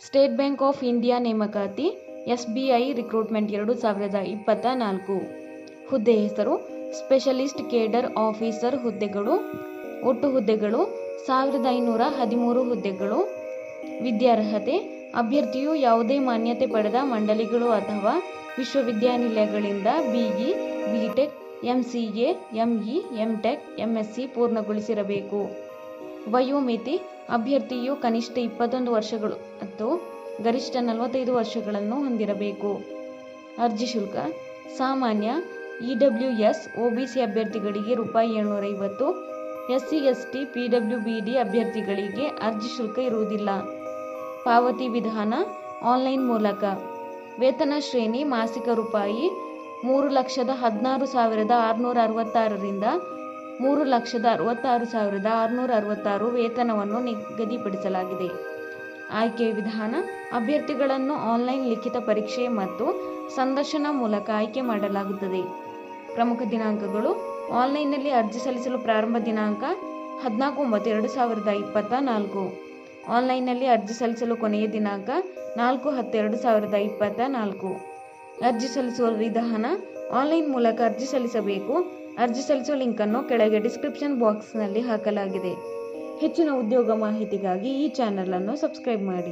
State bank of India ನೇಮಕಾತಿ SBI recruitment 2024. ಹುದ್ದೆ ಹೆಸರು ಸ್ಪೆಷಲಿಸ್ಟ್ ಕೇಡರ್ ಆಫೀಸರ್ ಹುದ್ದೆಗಳು. ಒಟ್ಟು ಹುದ್ದೆಗಳು 1513 ಹುದ್ದೆಗಳು. ವಿದ್ಯಾರ್ಹತೆ ಅಭ್ಯರ್ಥಿಯು ಯಾವುದೇ ಮಾನ್ಯತೆ ಪಡೆದ ಮಂಡಳಿಗಳು ಅಥವಾ ವಿಶ್ವವಿದ್ಯಾನಿಲಯಗಳಿಂದ BE, BTech, MCA, ME, MTech, MSc ಪೂರ್ಣಗೊಳಿಸಿರಬೇಕು. ವಯೋಮಿತಿ ಅಭ್ಯರ್ಥಿಯು ಕನಿಷ್ಠ 21 ವರ್ಷಗಳು ಮತ್ತು ಗರಿಷ್ಠ 45 ವರ್ಷಗಳನ್ನು ಹೊಂದಿರಬೇಕು. ಅರ್ಜಿ ಶುಲ್ಕ ಸಾಮಾನ್ಯ EWS OBC ಅಭ್ಯರ್ಥಿಗಳಿಗೆ ₹750, SC ST PWBD ಅಭ್ಯರ್ಥಿಗಳಿಗೆ ಅರ್ಜಿ ಶುಲ್ಕ ಇರುವುದಿಲ್ಲ. ಪಾವತಿ ವಿಧಾನ ಆನ್ಲೈನ್ ಮೂಲಕ. ವೇತನ ಶ್ರೇಣಿ ಮಾಸಿಕ ₹3,16,666 ರಿಂದ ₹3,66,666 ವೇತನವನ್ನು ನಿಗದಿಪಡಿಸಲಾಗಿದೆ. ಆಯ್ಕೆ ವಿಧಾನ ಅಭ್ಯರ್ಥಿಗಳನ್ನು ಆನ್ಲೈನ್ ಲಿಖಿತ ಪರೀಕ್ಷೆ ಮತ್ತು ಸಂದರ್ಶನ ಮೂಲಕ ಆಯ್ಕೆ ಮಾಡಲಾಗುತ್ತದೆ. ಪ್ರಮುಖ ದಿನಾಂಕಗಳು ಆನ್ಲೈನ್ನಲ್ಲಿ ಅರ್ಜಿ ಸಲ್ಲಿಸಲು ಪ್ರಾರಂಭ ದಿನಾಂಕ 14/9/2024. ಆನ್ಲೈನ್ನಲ್ಲಿ ಅರ್ಜಿ ಸಲ್ಲಿಸಲು ಕೊನೆಯ ದಿನಾಂಕ 4/10/2024. ಅರ್ಜಿ ಸಲ್ಲಿಸುವ ವಿಧಾನ ಆನ್ಲೈನ್ ಮೂಲಕ ಅರ್ಜಿ ಸಲ್ಲಿಸಬೇಕು. ಅರ್ಜಿ ಸಲ್ಲಿಸುವ ಲಿಂಕನ್ನು ಕೆಳಗೆ ಡಿಸ್ಕ್ರಿಪ್ಷನ್ ಬಾಕ್ಸ್ನಲ್ಲಿ ಹಾಕಲಾಗಿದೆ. ಹೆಚ್ಚಿನ ಉದ್ಯೋಗ ಮಾಹಿತಿಗಾಗಿ ಈ ಚಾನೆಲ್ ಅನ್ನು ಸಬ್ಸ್ಕ್ರೈಬ್ ಮಾಡಿ.